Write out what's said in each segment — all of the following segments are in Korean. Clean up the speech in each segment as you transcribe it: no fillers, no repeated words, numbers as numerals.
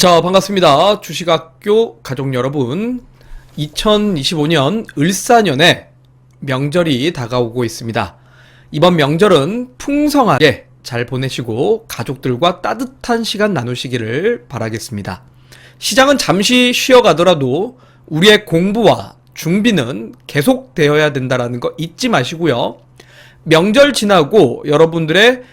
자, 반갑습니다. 주식학교 가족 여러분. 2025년 을사년에 명절이 다가오고 있습니다. 이번 명절은 풍성하게 잘 보내시고 가족들과 따뜻한 시간 나누시기를 바라겠습니다. 시장은 잠시 쉬어가더라도 우리의 공부와 준비는 계속되어야 된다는 거 잊지 마시고요. 명절 지나고 여러분들의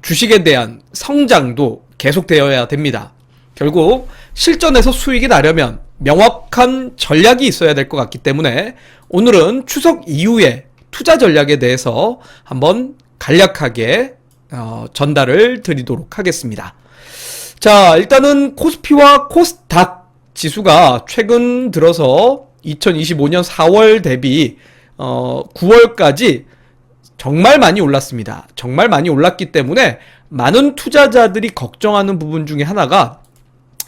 주식에 대한 성장도 계속되어야 됩니다. 결국 실전에서 수익이 나려면 명확한 전략이 있어야 될 것 같기 때문에 오늘은 추석 이후에 투자 전략에 대해서 한번 간략하게 전달을 드리도록 하겠습니다. 자, 일단은 코스피와 코스닥 지수가 최근 들어서 2025년 4월 대비 9월까지 정말 많이 올랐습니다. 정말 많이 올랐기 때문에 많은 투자자들이 걱정하는 부분 중에 하나가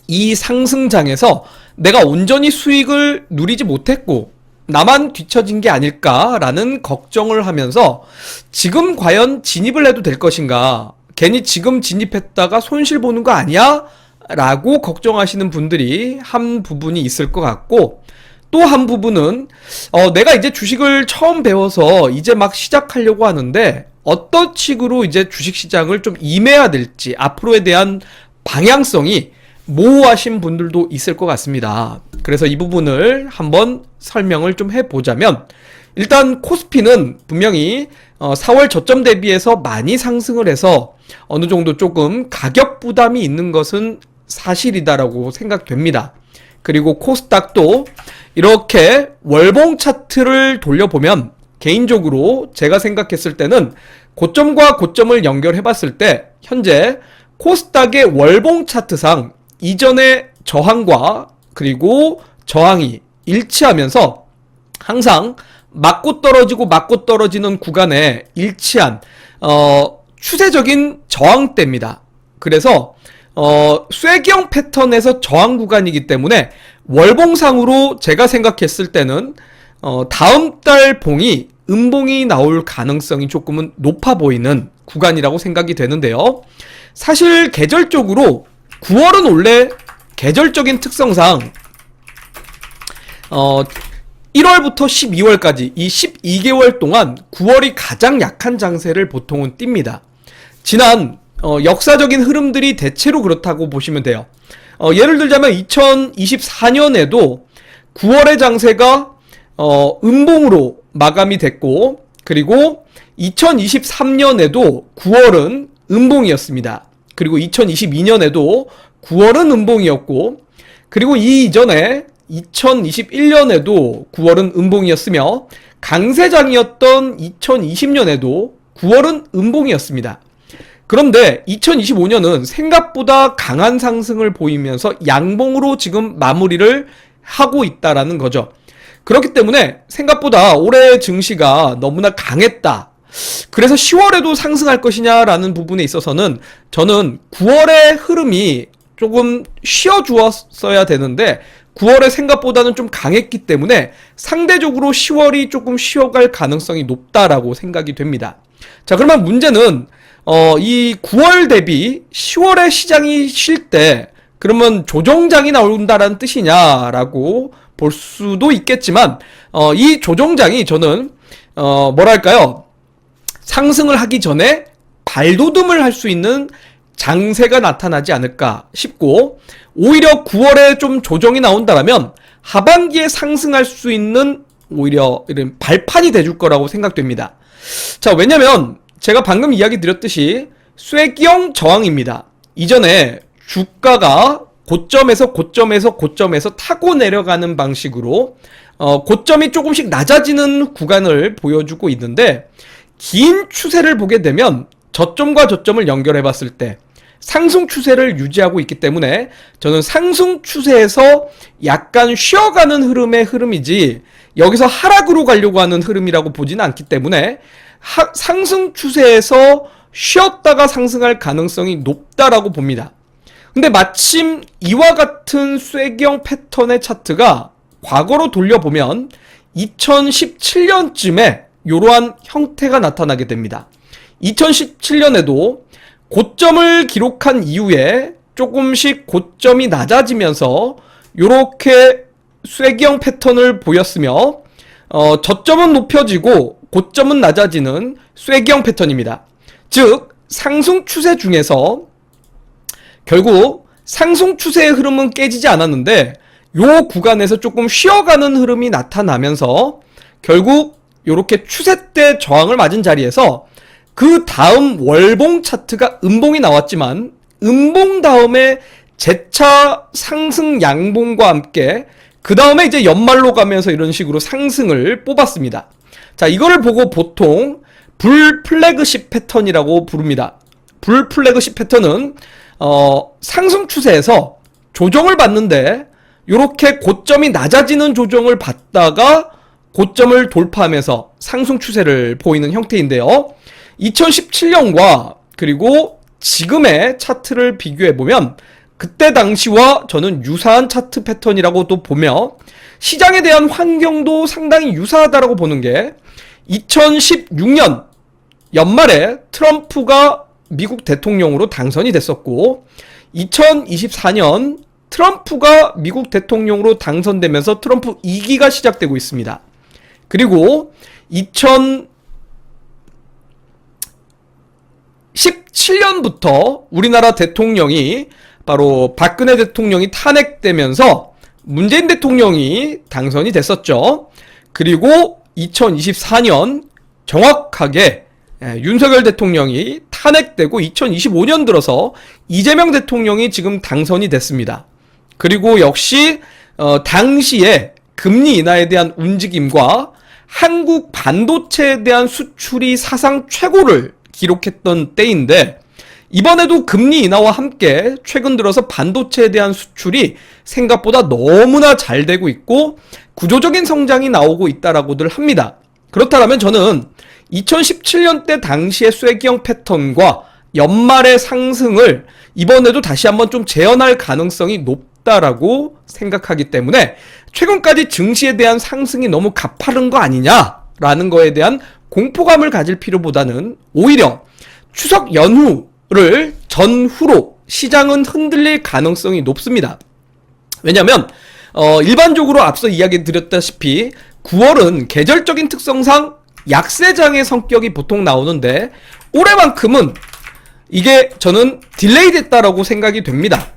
이 상승장에서 내가 온전히 수익을 누리지 못했고 나만 뒤처진 게 아닐까라는 걱정을 하면서 지금 과연 진입을 해도 될 것인가, 괜히 지금 진입했다가 손실 보는 거 아니야? 라고 걱정하시는 분들이 한 부분이 있을 것 같고, 또 한 부분은 내가 이제 주식을 처음 배워서 이제 막 시작하려고 하는데 어떤 식으로 이제 주식시장을 좀 임해야 될지 앞으로에 대한 방향성이 모호하신 분들도 있을 것 같습니다. 그래서 이 부분을 한번 설명을 좀 해보자면, 일단 코스피는 분명히 4월 저점 대비해서 많이 상승을 해서 어느 정도 조금 가격 부담이 있는 것은 사실이다라고 생각됩니다. 그리고 코스닥도 이렇게 월봉 차트를 돌려보면 개인적으로 제가 생각했을 때는 고점과 고점을 연결해 봤을 때 현재 코스닥의 월봉 차트상 이전의 저항과 그리고 저항이 일치하면서 항상 맞고 떨어지고 맞고 떨어지는 구간에 일치한 추세적인 저항대입니다. 그래서 쐐기형 패턴에서 저항 구간이기 때문에 월봉상으로 제가 생각했을 때는 다음 달 봉이 음봉이 나올 가능성이 조금은 높아 보이는 구간이라고 생각이 되는데요. 사실 계절적으로 9월은 원래 계절적인 특성상 1월부터 12월까지 이 12개월 동안 9월이 가장 약한 장세를 보통은 띱니다. 지난 역사적인 흐름들이 대체로 그렇다고 보시면 돼요. 예를 들자면 2024년에도 9월의 장세가 음봉으로 마감이 됐고, 그리고 2023년에도 9월은 음봉이었습니다. 그리고 2022년에도 9월은 음봉이었고, 그리고 이 이전에 2021년에도 9월은 음봉이었으며 강세장이었던 2020년에도 9월은 음봉이었습니다. 그런데 2025년은 생각보다 강한 상승을 보이면서 양봉으로 지금 마무리를 하고 있다라는 거죠. 그렇기 때문에 생각보다 올해 증시가 너무나 강했다. 그래서 10월에도 상승할 것이냐라는 부분에 있어서는 저는 9월의 흐름이 조금 쉬어주었어야 되는데 9월에 생각보다는 좀 강했기 때문에 상대적으로 10월이 조금 쉬어갈 가능성이 높다라고 생각이 됩니다. 자, 그러면 문제는 이 9월 대비 10월에 시장이 쉴 때 그러면 조정장이 나온다라는 뜻이냐라고 볼 수도 있겠지만 이 조정장이 저는 뭐랄까요, 상승을 하기 전에 발돋움을 할 수 있는 장세가 나타나지 않을까 싶고, 오히려 9월에 좀 조정이 나온다면 하반기에 상승할 수 있는 오히려 이런 발판이 돼줄 거라고 생각됩니다. 자, 왜냐면 제가 방금 이야기 드렸듯이 쐐기형 저항입니다. 이전에 주가가 고점에서 타고 내려가는 방식으로 고점이 조금씩 낮아지는 구간을 보여주고 있는데, 긴 추세를 보게 되면 저점과 저점을 연결해 봤을 때 상승 추세를 유지하고 있기 때문에 저는 상승 추세에서 약간 쉬어가는 흐름의 흐름이지 여기서 하락으로 가려고 하는 흐름이라고 보지는 않기 때문에 상승 추세에서 쉬었다가 상승할 가능성이 높다라고 봅니다. 근데 마침 이와 같은 쐐기형 패턴의 차트가 과거로 돌려보면 2017년쯤에 이러한 형태가 나타나게 됩니다. 2017년에도 고점을 기록한 이후에 조금씩 고점이 낮아지면서 요렇게 쐐기형 패턴을 보였으며 저점은 높여지고 고점은 낮아지는 쐐기형 패턴입니다. 즉 상승 추세 중에서 결국 상승 추세의 흐름은 깨지지 않았는데 요 구간에서 조금 쉬어가는 흐름이 나타나면서 결국 요렇게 추세대 저항을 맞은 자리에서 그 다음 월봉 차트가 음봉이 나왔지만 음봉 다음에 재차 상승 양봉과 함께 그 다음에 이제 연말로 가면서 이런 식으로 상승을 뽑았습니다. 자, 이거를 보고 보통 불 플래그십 패턴이라고 부릅니다. 불 플래그십 패턴은 상승 추세에서 조정을 받는데 요렇게 고점이 낮아지는 조정을 받다가 고점을 돌파하면서 상승 추세를 보이는 형태인데요. 2017년과 그리고 지금의 차트를 비교해보면 그때 당시와 저는 유사한 차트 패턴이라고도 보며 시장에 대한 환경도 상당히 유사하다라고 보는 게 2016년 연말에 트럼프가 미국 대통령으로 당선이 됐었고 2024년 트럼프가 미국 대통령으로 당선되면서 트럼프 2기가 시작되고 있습니다. 그리고 2017년부터 우리나라 대통령이 바로 박근혜 대통령이 탄핵되면서 문재인 대통령이 당선이 됐었죠. 그리고 2024년 정확하게 윤석열 대통령이 탄핵되고 2025년 들어서 이재명 대통령이 지금 당선이 됐습니다. 그리고 역시 당시에 금리 인하에 대한 움직임과 한국 반도체에 대한 수출이 사상 최고를 기록했던 때인데 이번에도 금리 인하와 함께 최근 들어서 반도체에 대한 수출이 생각보다 너무나 잘 되고 있고 구조적인 성장이 나오고 있다라고들 합니다. 그렇다면 저는 2017년 때 당시의 쐐기형 패턴과 연말의 상승을 이번에도 다시 한번 좀 재현할 가능성이 높다라고 생각하기 때문에 최근까지 증시에 대한 상승이 너무 가파른 거 아니냐라는 거에 대한 공포감을 가질 필요보다는 오히려 추석 연휴를 전후로 시장은 흔들릴 가능성이 높습니다. 왜냐하면 일반적으로 앞서 이야기 드렸다시피 9월은 계절적인 특성상 약세장의 성격이 보통 나오는데 올해만큼은 이게 저는 딜레이 됐다라고 생각이 됩니다.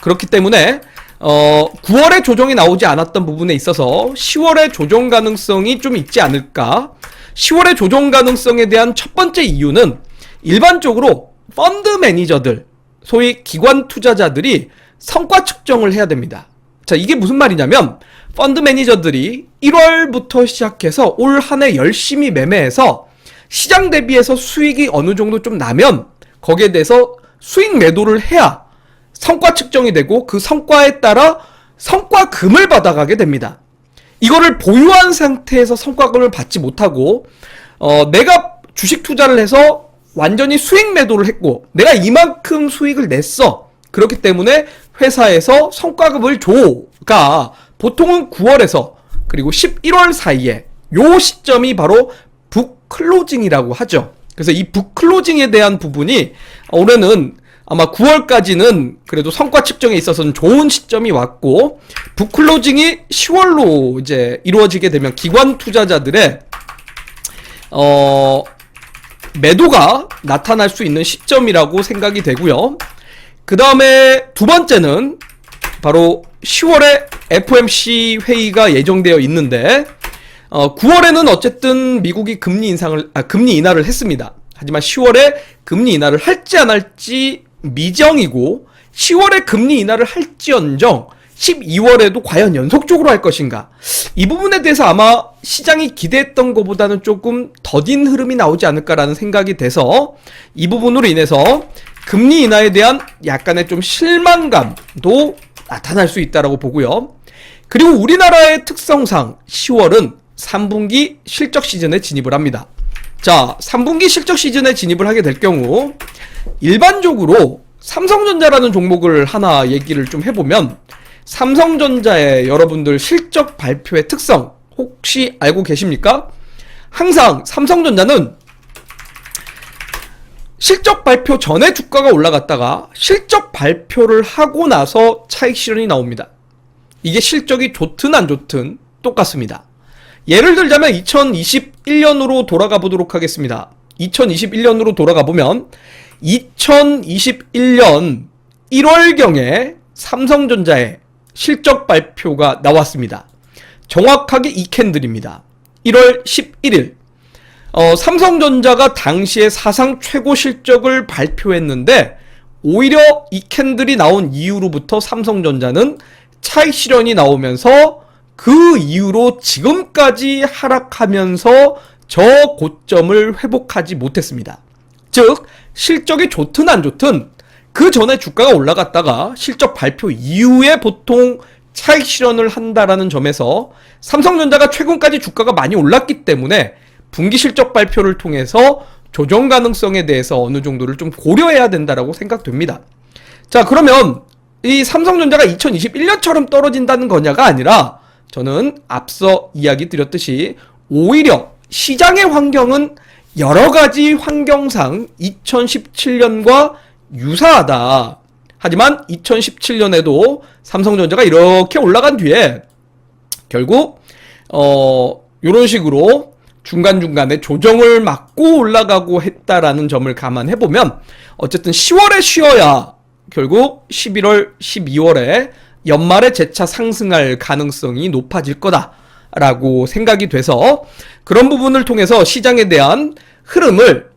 그렇기 때문에 9월에 조정이 나오지 않았던 부분에 있어서 10월에 조정 가능성이 좀 있지 않을까. 10월에 조정 가능성에 대한 첫 번째 이유는 일반적으로 펀드 매니저들, 소위 기관 투자자들이 성과 측정을 해야 됩니다. 자, 이게 무슨 말이냐면 펀드 매니저들이 1월부터 시작해서 올 한 해 열심히 매매해서 시장 대비해서 수익이 어느 정도 좀 나면 거기에 대해서 수익 매도를 해야 성과 측정이 되고 그 성과에 따라 성과금을 받아가게 됩니다. 이거를 보유한 상태에서 성과금을 받지 못하고 내가 주식 투자를 해서 완전히 수익 매도를 했고 내가 이만큼 수익을 냈어. 그렇기 때문에 회사에서 성과금을 줘가 보통은 9월에서 그리고 11월 사이에 요 시점이 바로 북클로징이라고 하죠. 그래서 이 북클로징에 대한 부분이 올해는 아마 9월까지는 그래도 성과 측정에 있어서는 좋은 시점이 왔고 북클로징이 10월로 이제 이루어지게 되면 기관 투자자들의 매도가 나타날 수 있는 시점이라고 생각이 되고요. 그 다음에 두 번째는 바로 10월에 FOMC 회의가 예정되어 있는데 9월에는 어쨌든 미국이 금리 인하를 했습니다. 하지만 10월에 금리 인하를 할지 안 할지 미정이고 10월에 금리 인하를 할지언정 12월에도 과연 연속적으로 할 것인가, 이 부분에 대해서 아마 시장이 기대했던 것보다는 조금 더딘 흐름이 나오지 않을까라는 생각이 돼서 이 부분으로 인해서 금리 인하에 대한 약간의 좀 실망감도 나타날 수 있다라고 보고요. 그리고 우리나라의 특성상 10월은 3분기 실적 시즌에 진입을 합니다. 자, 3분기 실적 시즌에 진입을 하게 될 경우 일반적으로 삼성전자라는 종목을 하나 얘기를 좀 해보면 삼성전자의 여러분들 실적 발표의 특성 혹시 알고 계십니까? 항상 삼성전자는 실적 발표 전에 주가가 올라갔다가 실적 발표를 하고 나서 차익 실현이 나옵니다. 이게 실적이 좋든 안 좋든 똑같습니다. 예를 들자면 2021년으로 돌아가 보도록 하겠습니다. 2021년으로 돌아가 보면 2021년 1월경에 삼성전자의 실적 발표가 나왔습니다. 정확하게 이 캔들입니다. 1월 11일. 삼성전자가 당시에 사상 최고 실적을 발표했는데 오히려 이 캔들이 나온 이후로부터 삼성전자는 차익 실현이 나오면서 그 이후로 지금까지 하락하면서 저 고점을 회복하지 못했습니다. 즉 실적이 좋든 안 좋든 그 전에 주가가 올라갔다가 실적 발표 이후에 보통 차익 실현을 한다라는 점에서 삼성전자가 최근까지 주가가 많이 올랐기 때문에 분기 실적 발표를 통해서 조정 가능성에 대해서 어느 정도를 좀 고려해야 된다라고 생각됩니다. 자, 그러면 이 삼성전자가 2021년처럼 떨어진다는 거냐가 아니라 저는 앞서 이야기 드렸듯이 오히려 시장의 환경은 여러 가지 환경상 2017년과 유사하다. 하지만 2017년에도 삼성전자가 이렇게 올라간 뒤에 결국 이런 식으로 중간중간에 조정을 막고 올라가고 했다라는 점을 감안해보면 어쨌든 10월에 쉬어야 결국 11월, 12월에 연말에 재차 상승할 가능성이 높아질 거다라고 생각이 돼서 그런 부분을 통해서 시장에 대한 흐름을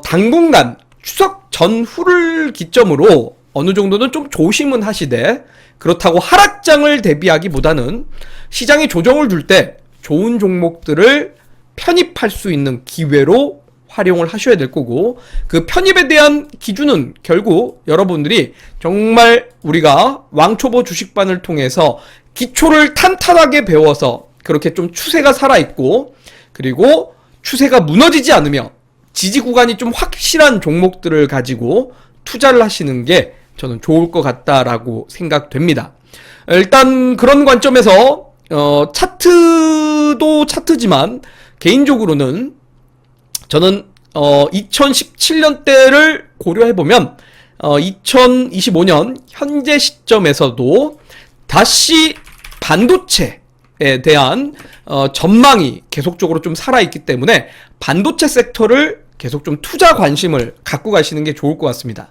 당분간 추석 전후를 기점으로 어느 정도는 좀 조심은 하시되 그렇다고 하락장을 대비하기보다는 시장이 조정을 줄 때 좋은 종목들을 편입할 수 있는 기회로 활용을 하셔야 될 거고 그 편입에 대한 기준은 결국 여러분들이 정말 우리가 왕초보 주식반을 통해서 기초를 탄탄하게 배워서 그렇게 좀 추세가 살아있고 그리고 추세가 무너지지 않으며 지지 구간이 좀 확실한 종목들을 가지고 투자를 하시는 게 저는 좋을 것 같다라고 생각됩니다. 일단 그런 관점에서 차트도 차트지만 개인적으로는 저는 2017년대를 고려해보면 2025년 현재 시점에서도 다시 반도체에 대한 전망이 계속적으로 좀 살아있기 때문에 반도체 섹터를 계속 좀 투자 관심을 갖고 가시는 게 좋을 것 같습니다.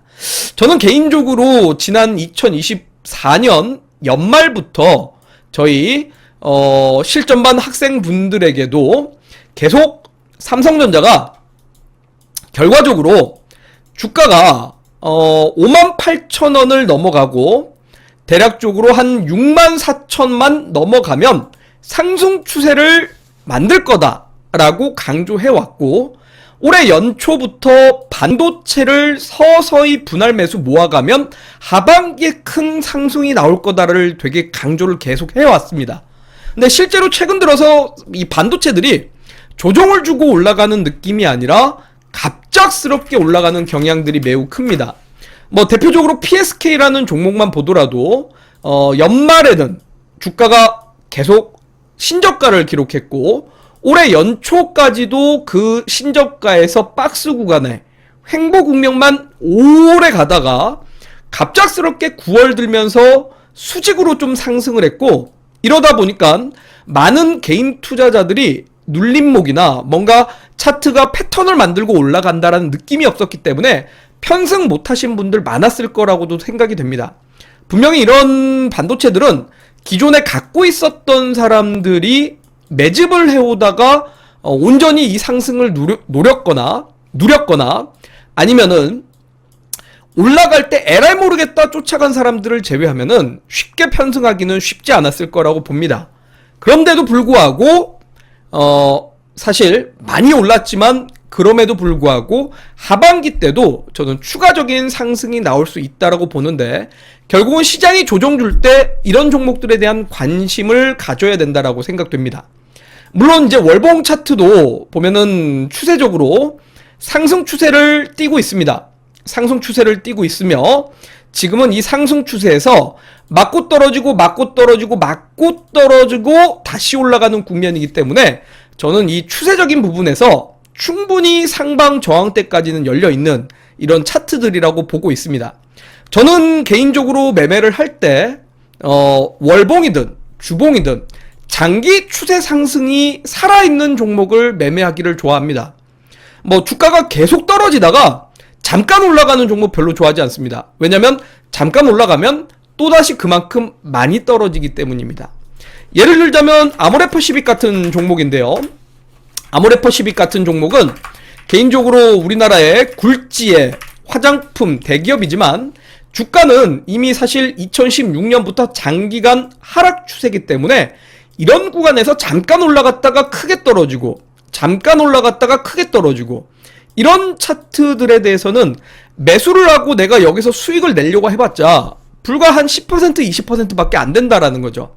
저는 개인적으로 지난 2024년 연말부터 저희 실전반 학생분들에게도 계속 삼성전자가 결과적으로 주가가 58,000원을 넘어가고 대략적으로 한 64,000만 넘어가면 상승 추세를 만들 거다라고 강조해왔고 올해 연초부터 반도체를 서서히 분할 매수 모아가면 하반기에 큰 상승이 나올 거다를 되게 강조를 계속 해왔습니다. 근데 실제로 최근 들어서 이 반도체들이 조정을 주고 올라가는 느낌이 아니라 갑작스럽게 올라가는 경향들이 매우 큽니다. 뭐 대표적으로 PSK라는 종목만 보더라도 연말에는 주가가 계속 신저가를 기록했고 올해 연초까지도 그 신저가에서 박스 구간에 횡보 국면만 오래 가다가 갑작스럽게 9월 들면서 수직으로 좀 상승을 했고 이러다 보니까 많은 개인 투자자들이 눌림목이나 뭔가 차트가 패턴을 만들고 올라간다라는 느낌이 없었기 때문에 편승 못하신 분들 많았을 거라고도 생각이 됩니다. 분명히 이런 반도체들은 기존에 갖고 있었던 사람들이 매집을 해오다가 온전히 이 상승을 누렸거나 아니면은 올라갈 때 에라이 모르겠다 쫓아간 사람들을 제외하면은 쉽게 편승하기는 쉽지 않았을 거라고 봅니다. 그런데도 불구하고 사실 많이 올랐지만 그럼에도 불구하고 하반기 때도 저는 추가적인 상승이 나올 수 있다라고 보는데 결국은 시장이 조정 줄 때 이런 종목들에 대한 관심을 가져야 된다라고 생각됩니다. 물론 이제 월봉 차트도 보면은 추세적으로 상승 추세를 띠고 있습니다. 상승 추세를 띠고 있으며 지금은 이 상승 추세에서 맞고 떨어지고 다시 올라가는 국면이기 때문에 저는 이 추세적인 부분에서 충분히 상방 저항대까지는 열려있는 이런 차트들이라고 보고 있습니다. 저는 개인적으로 매매를 할 때 월봉이든 주봉이든 장기 추세 상승이 살아있는 종목을 매매하기를 좋아합니다. 뭐 주가가 계속 떨어지다가 잠깐 올라가는 종목 별로 좋아하지 않습니다. 왜냐면 잠깐 올라가면 또다시 그만큼 많이 떨어지기 때문입니다. 예를 들자면 아모레퍼시빅 같은 종목인데요. 아모레퍼시빅 같은 종목은 개인적으로 우리나라의 굴지의 화장품 대기업이지만 주가는 이미 사실 2016년부터 장기간 하락 추세이기 때문에 이런 구간에서 잠깐 올라갔다가 크게 떨어지고 잠깐 올라갔다가 크게 떨어지고 이런 차트들에 대해서는 매수를 하고 내가 여기서 수익을 내려고 해봤자 불과 한 10% 20%밖에 안 된다라는 거죠.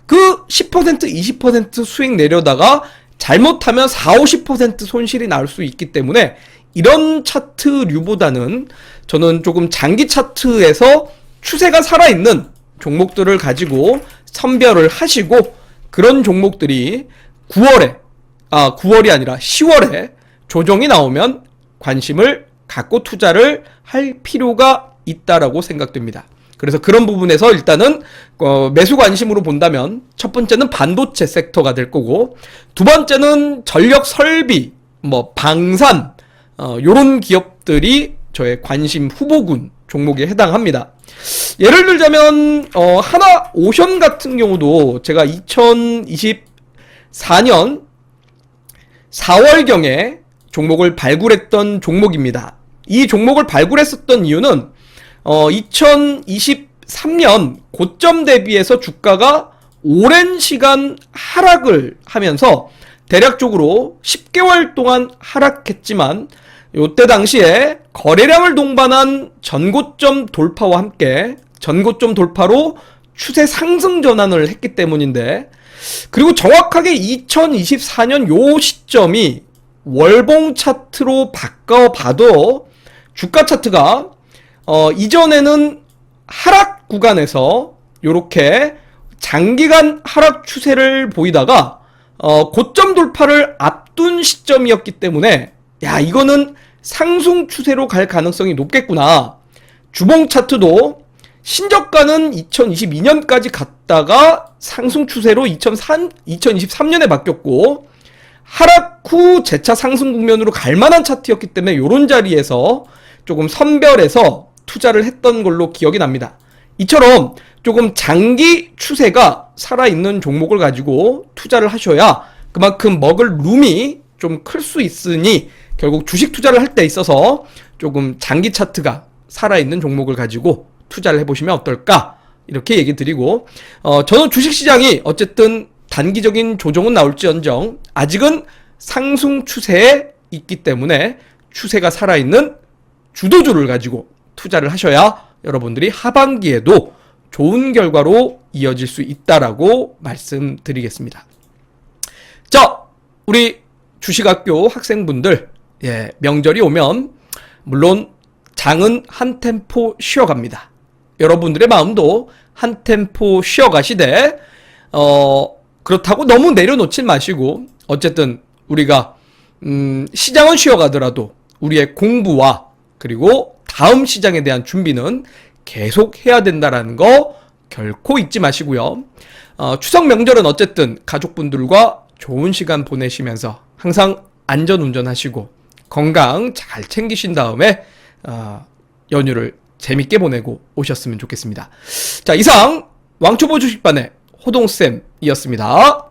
그 10% 20% 수익 내려다가 잘못하면 40-50% 손실이 나올 수 있기 때문에 이런 차트류보다는 저는 조금 장기 차트에서 추세가 살아있는 종목들을 가지고 선별을 하시고 그런 종목들이 9월이 아니라 10월에 조정이 나오면 관심을 갖고 투자를 할 필요가 있다라고 생각됩니다. 그래서 그런 부분에서 일단은 매수 관심으로 본다면 첫 번째는 반도체 섹터가 될 거고 두 번째는 전력 설비, 뭐 방산 요런 기업들이 저의 관심 후보군 종목에 해당합니다. 예를 들자면 하나오션 같은 경우도 제가 2024년 4월경에 종목을 발굴했던 종목입니다. 이 종목을 발굴했었던 이유는 2023년 고점 대비해서 주가가 오랜 시간 하락을 하면서 대략적으로 10개월 동안 하락했지만 요때 당시에 거래량을 동반한 전고점 돌파와 함께 전고점 돌파로 추세 상승 전환을 했기 때문인데 그리고 정확하게 2024년 요 시점이 월봉 차트로 바꿔봐도 주가 차트가 이전에는 하락 구간에서 요렇게 장기간 하락 추세를 보이다가 고점 돌파를 앞둔 시점이었기 때문에 야 이거는 상승 추세로 갈 가능성이 높겠구나. 주봉 차트도 신저가는 2022년까지 갔다가 상승 추세로 2023년에 바뀌었고 하락 후 재차 상승 국면으로 갈 만한 차트였기 때문에 요런 자리에서 조금 선별해서 투자를 했던 걸로 기억이 납니다. 이처럼 조금 장기 추세가 살아있는 종목을 가지고 투자를 하셔야 그만큼 먹을 룸이 좀 클 수 있으니 결국 주식 투자를 할 때 있어서 조금 장기 차트가 살아있는 종목을 가지고 투자를 해보시면 어떨까 이렇게 얘기 드리고 저는 주식시장이 어쨌든 단기적인 조정은 나올지언정 아직은 상승 추세에 있기 때문에 추세가 살아있는 주도주를 가지고 투자를 하셔야 여러분들이 하반기에도 좋은 결과로 이어질 수 있다라고 말씀드리겠습니다. 자, 우리 주식학교 학생분들 명절이 오면 물론 장은 한 템포 쉬어갑니다. 여러분들의 마음도 한 템포 쉬어가시되 그렇다고 너무 내려놓지 마시고 어쨌든 우리가 시장은 쉬어가더라도 우리의 공부와 그리고 다음 시장에 대한 준비는 계속 해야 된다라는 거 결코 잊지 마시고요. 추석 명절은 어쨌든 가족분들과 좋은 시간 보내시면서 항상 안전운전하시고 건강 잘 챙기신 다음에 연휴를 재밌게 보내고 오셨으면 좋겠습니다. 자, 이상 왕초보 주식반의 호동쌤이었습니다.